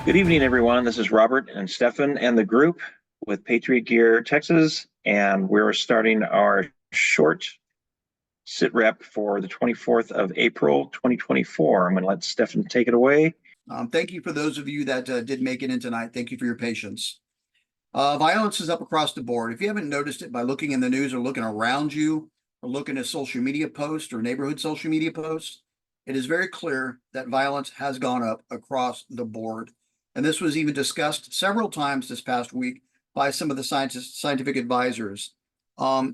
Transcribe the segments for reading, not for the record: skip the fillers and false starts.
Good evening, everyone. This is Robert and Stefan and the group with Patriot Gear Texas, and we're starting our short SitRep for the 24th of April, 2024. I'm going to let Stefan take it away. Thank you for those of you that did make it in tonight. Thank you for your patience. Violence is up across the board. If you haven't noticed it by looking in the news or looking around you or looking at social media posts or neighborhood social media posts, it is very clear that violence has gone up across the board. And this was even discussed several times this past week by some of the scientific advisors,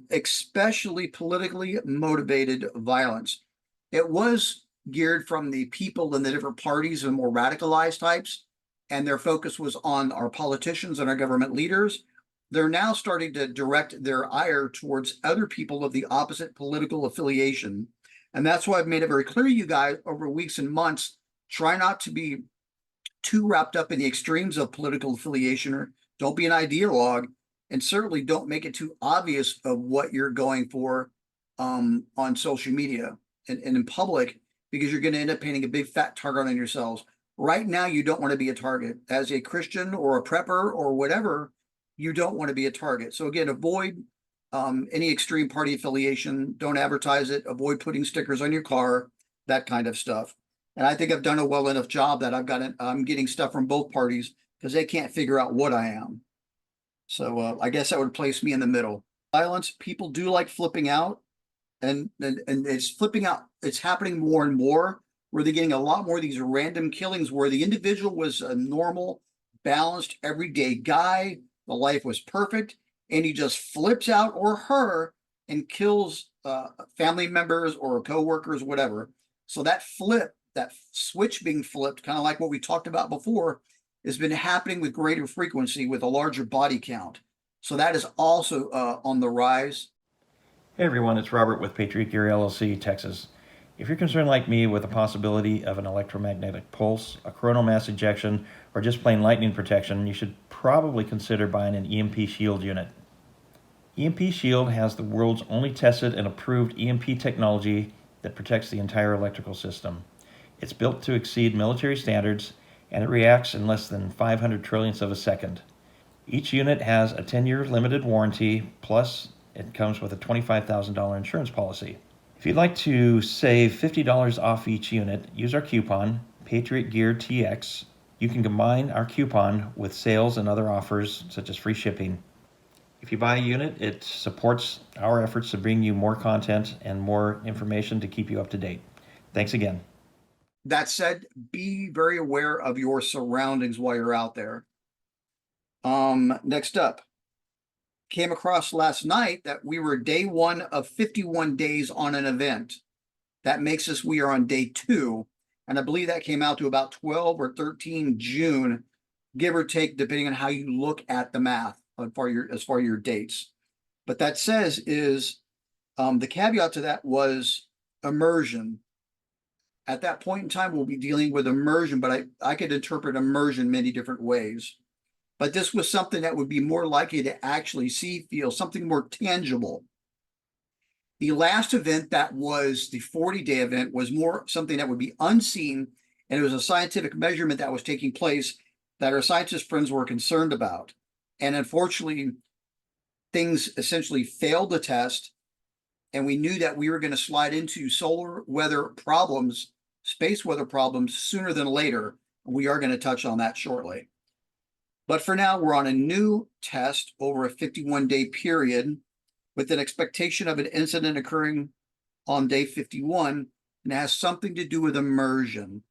especially politically motivated violence. It was geared from the people in the different parties and more radicalized types, and their focus was on our politicians and our government leaders. They're now starting to direct their ire towards other people of the opposite political affiliation. And that's why I've made it very clear to you guys over weeks and months, try not to be too wrapped up in the extremes of political affiliation, or don't be an ideologue, and certainly don't make it too obvious of what you're going for on social media and in public, because you're going to end up painting a big fat target on yourselves. Right now, you don't want to be a target. As a Christian or a prepper or whatever, you don't want to be a target. So again, avoid any extreme party affiliation. Don't advertise it. Avoid putting stickers on your car, that kind of stuff. And I think I've done a well enough job that I'm getting stuff from both parties because they can't figure out what I am. So I guess that would place me in the middle. Violence, people do like flipping out, and it's flipping out. It's happening more and more, where they're getting a lot more of these random killings where the individual was a normal, balanced, everyday guy. The life was perfect, and he just flips out, or her, and kills family members or coworkers, whatever. So that switch being flipped, kind of like what we talked about before, has been happening with greater frequency with a larger body count. So that is also on the rise. Hey everyone, it's Robert with Patriot Gear LLC, Texas. If you're concerned like me with the possibility of an electromagnetic pulse, a coronal mass ejection, or just plain lightning protection, you should probably consider buying an EMP Shield unit. EMP Shield has the world's only tested and approved EMP technology that protects the entire electrical system. It's built to exceed military standards, and it reacts in less than 500 trillionths of a second. Each unit has a 10-year limited warranty, plus it comes with a $25,000 insurance policy. If you'd like to save $50 off each unit, use our coupon, Patriot Gear TX. You can combine our coupon with sales and other offers, such as free shipping. If you buy a unit, it supports our efforts to bring you more content and more information to keep you up to date. Thanks again. That said, be very aware of your surroundings while you're out there. Next up, came across last night that we were day one of 51 days on an event. That makes us, we are on day 2. And I believe that came out to about 12 or 13 June, give or take, depending on how you look at the math as far your dates. But that says is the caveat to that was immersion. At that point in time, we'll be dealing with immersion, but I could interpret immersion many different ways. But this was something that would be more likely to actually see, feel, something more tangible. The last event, that was the 40-day event, was more something that would be unseen, and it was a scientific measurement that was taking place that our scientist friends were concerned about. And unfortunately, things essentially failed the test, and we knew that we were going to slide into solar weather problems, space weather problems sooner than later. We are going to touch on that shortly. But for now, we're on a new test over a 51-day period with an expectation of an incident occurring on day 51, and it has something to do with immersion.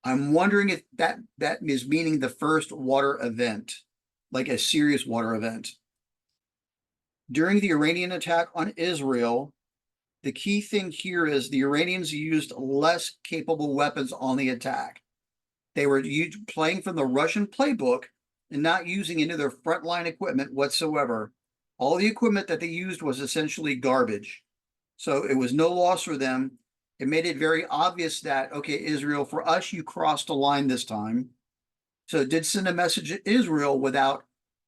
I'm wondering if that is meaning the first water event, like a serious water event. During the Iranian attack on Israel, the key thing here is the Iranians used less capable weapons on the attack. They were playing from the Russian playbook and not using any of their frontline equipment whatsoever. All the equipment that they used was essentially garbage. So it was no loss for them. It made it very obvious that, okay, Israel, for us, you crossed a line this time. So it did send a message to Israel without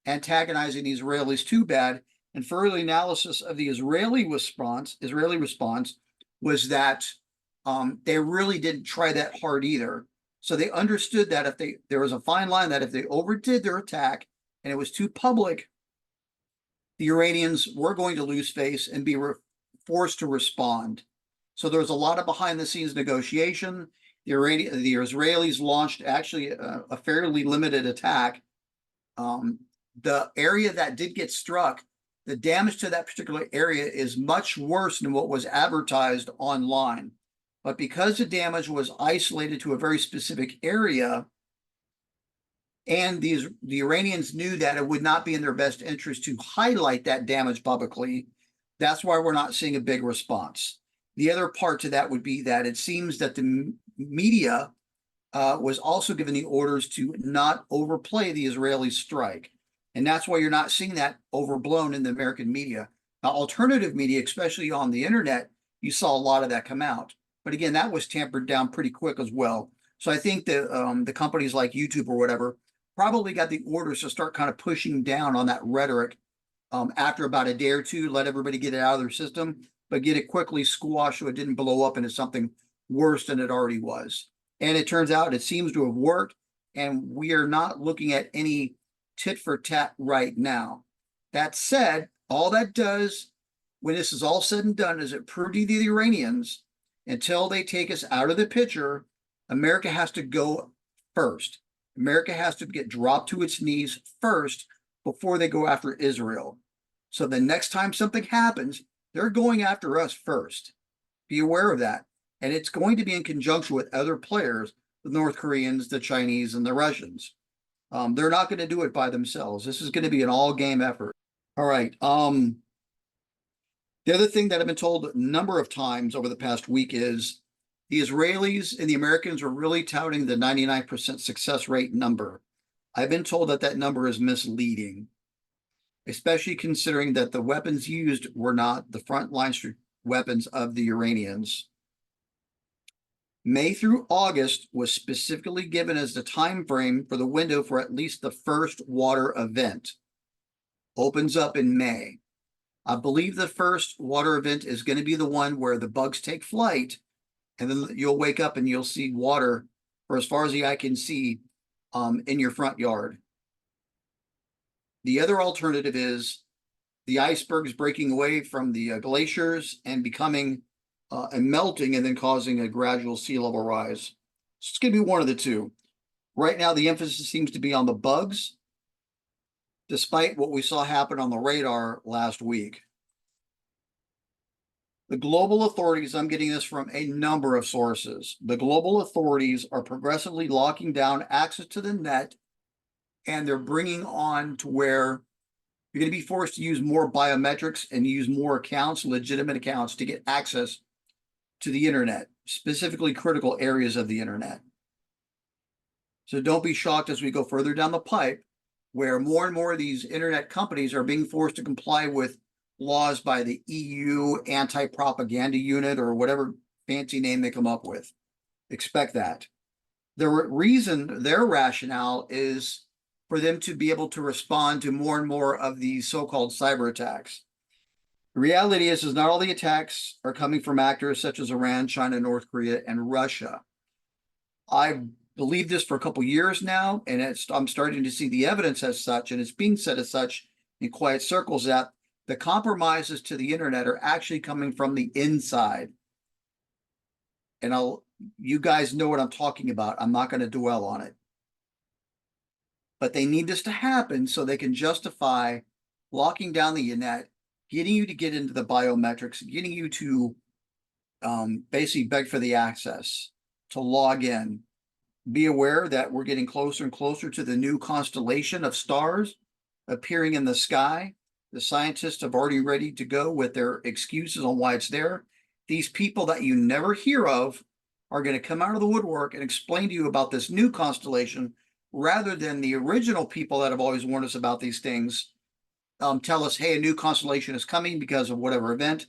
antagonizing the Israelis too bad. And further analysis of the Israeli response was that they really didn't try that hard either. So they understood that there was a fine line that if they overdid their attack and it was too public, the Iranians were going to lose face and be forced to respond. So there was a lot of behind the scenes negotiation. The Israelis launched actually a fairly limited attack. The area that did get struck, the damage to that particular area is much worse than what was advertised online. But because the damage was isolated to a very specific area, and the Iranians knew that it would not be in their best interest to highlight that damage publicly, that's why we're not seeing a big response. The other part to that would be that it seems that the media was also given the orders to not overplay the Israeli strike. And that's why you're not seeing that overblown in the American media. Now, alternative media, especially on the internet, you saw a lot of that come out. But again, that was tampered down pretty quick as well. So I think that the companies like YouTube or whatever probably got the orders to start kind of pushing down on that rhetoric after about a day or two, let everybody get it out of their system, but get it quickly squashed so it didn't blow up into something worse than it already was. And it turns out it seems to have worked, and we are not looking at any tit for tat right now. That said, all that does, when this is all said and done, is it proved to the Iranians, until they take us out of the picture, America has to go first. America has to get dropped to its knees first before they go after Israel. So the next time something happens, they're going after us first. Be aware of that. And it's going to be in conjunction with other players, the North Koreans, the Chinese, and the Russians. They're not going to do it by themselves. This is going to be an all-game effort. All right. The other thing that I've been told a number of times over the past week is the Israelis and the Americans are really touting the 99% success rate number. I've been told that that number is misleading, especially considering that the weapons used were not the frontline weapons of the Iranians. May through August was specifically given as the time frame for the window for at least the first water event. Opens up in May. I believe the first water event is going to be the one where the bugs take flight, and then you'll wake up and you'll see water, for as far as the eye can see, in your front yard. The other alternative is the icebergs breaking away from the glaciers and becoming and melting, and then causing a gradual sea level rise. So it's going to be one of the two. Right now, the emphasis seems to be on the bugs, despite what we saw happen on the radar last week. The global authorities, I'm getting this from a number of sources, the global authorities are progressively locking down access to the net, and they're bringing on to where you're going to be forced to use more biometrics and use more accounts, legitimate accounts, to get access to the internet, specifically critical areas of the internet. So don't be shocked as we go further down the pipe, where more and more of these internet companies are being forced to comply with laws by the EU anti-propaganda unit, or whatever fancy name they come up with. Expect that. The reason, their rationale, is for them to be able to respond to more and more of these so-called cyber attacks. The reality is not all the attacks are coming from actors such as Iran, China, North Korea, and Russia. I've believed this for a couple years now, and I'm starting to see the evidence as such, and it's being said as such in quiet circles, that the compromises to the internet are actually coming from the inside. And you guys know what I'm talking about. I'm not going to dwell on it. But they need this to happen so they can justify locking down the internet, getting you to get into the biometrics, getting you to basically beg for the access to log in. Be aware that we're getting closer and closer to the new constellation of stars appearing in the sky. The scientists have already ready to go with their excuses on why it's there. These people that you never hear of are going to come out of the woodwork and explain to you about this new constellation, rather than the original people that have always warned us about these things tell us, hey, a new constellation is coming because of whatever event.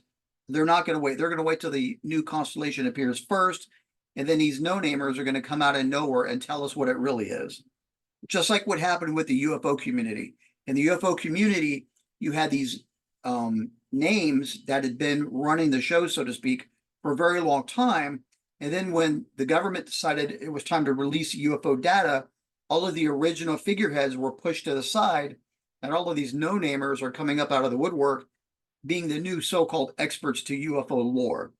They're not going to wait. They're going to wait till the new constellation appears first, and then these no-namers are going to come out of nowhere and tell us what it really is. Just like what happened with the UFO community. In the UFO community, you had these names that had been running the show, so to speak, for a very long time, And then when the government decided it was time to release UFO data, all of the original figureheads were pushed to the side, and all of these no-namers are coming up out of the woodwork, being the new so-called experts to UFO lore.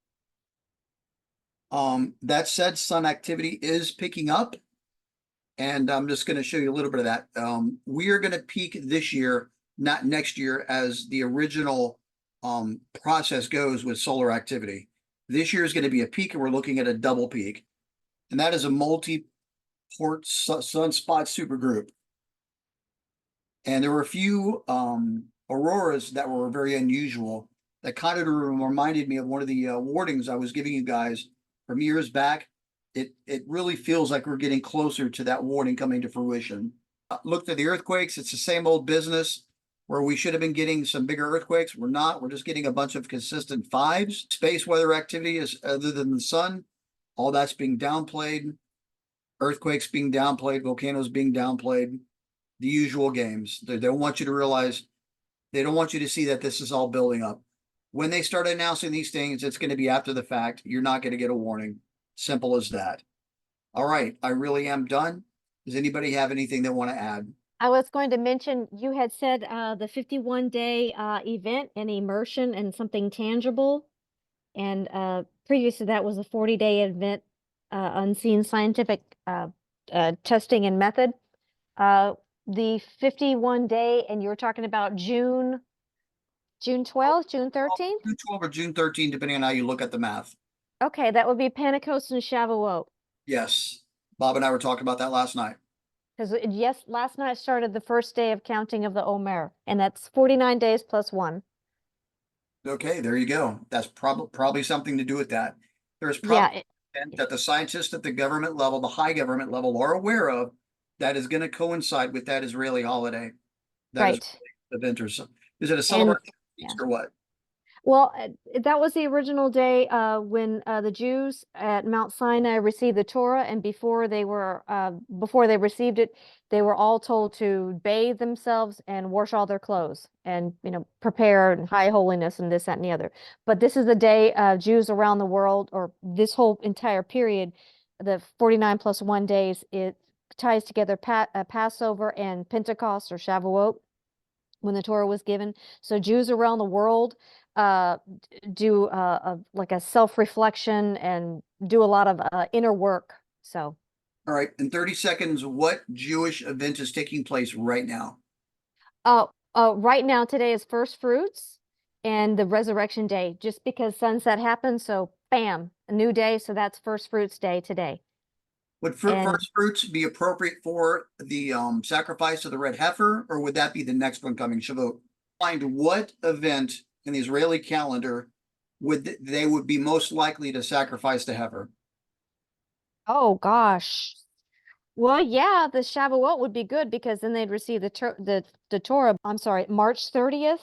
That said, sun activity is picking up, and I'm just going to show you a little bit of that. We are going to peak this year, not next year, as the original process goes with solar activity. This year is going to be a peak, and we're looking at a double peak, and that is a multi-port sunspot supergroup. And there were a few auroras that were very unusual that kind of reminded me of one of the warnings I was giving you guys from years back. It really feels like we're getting closer to that warning coming to fruition. Looked at the earthquakes. It's the same old business where we should have been getting some bigger earthquakes. We're not. We're just getting a bunch of consistent fives. Space weather activity is other than the sun. All that's being downplayed. Earthquakes being downplayed. Volcanoes being downplayed. The usual games. They don't want you to realize, they don't want you to see that this is all building up. When they start announcing these things, it's going to be after the fact. You're not going to get a warning. Simple as that. All right, I really am done. Does anybody have anything they want to add? I was going to mention, you had said the 51-day event and immersion and something tangible. And previous to that was a 40-day event, unseen scientific testing and method. The 51-day, and you were talking about June 12th, June 13th? June 12 or June 13, depending on how you look at the math. Okay, that would be Pentecost and Shavuot. Yes. Bob and I were talking about that last night. Because yes, last night started the first day of counting of the Omer, and that's 49 days plus one. Okay, there you go. That's probably something to do with that. There's Yeah, probably that the scientists at the government level, the high government level, are aware of that is going to coincide with that Israeli holiday. That is right. the winter. So is it a celebration yeah. or what? Well, that was the original day when the Jews at Mount Sinai received the Torah, and before they received it, they were all told to bathe themselves and wash all their clothes and prepare in high holiness and this, that, and the other. But this is the day Jews around the world, or this whole entire period, the 49 plus 1 days, it ties together Passover and Pentecost or Shavuot, when the Torah was given. So Jews around the world do like a self-reflection and do a lot of inner work. So All right, in 30 seconds, what Jewish event is taking place right now? right now, today is first fruits and the resurrection day, just because sunset happened. So bam, a new day. So that's first fruits day today. Would And- first fruits be appropriate for the sacrifice of the red heifer, or would that be the next one coming, Shavuot? Find what event in the Israeli calendar they would be most likely to sacrifice the heifer? Oh gosh. Well, yeah, the Shavuot would be good because then they'd receive the Torah. I'm sorry, March 30th.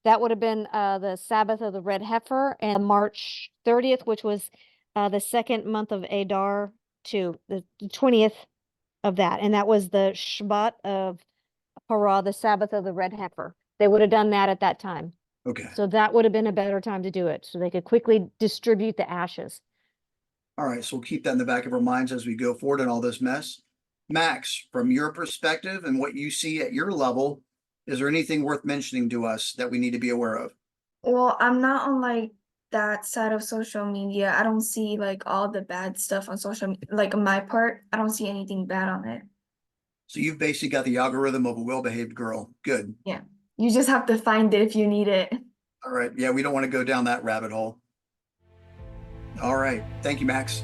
That would have been the Sabbath of the red heifer, and March 30th, which was the second month of Adar, to the 20th of that, and that was the Shabbat of Parah, the Sabbath of the red heifer. They would have done that at that time. Okay. So that would have been a better time to do it, so they could quickly distribute the ashes. All right, so we'll keep that in the back of our minds as we go forward in all this mess. Max, from your perspective and what you see at your level, is there anything worth mentioning to us that we need to be aware of? Well, I'm not on like that side of social media. I don't see like all the bad stuff on social media. Like on my part, I don't see anything bad on it. So you've basically got the algorithm of a well-behaved girl. Good. Yeah. You just have to find it if you need it. All right. Yeah, we don't want to go down that rabbit hole. All right. Thank you, Max.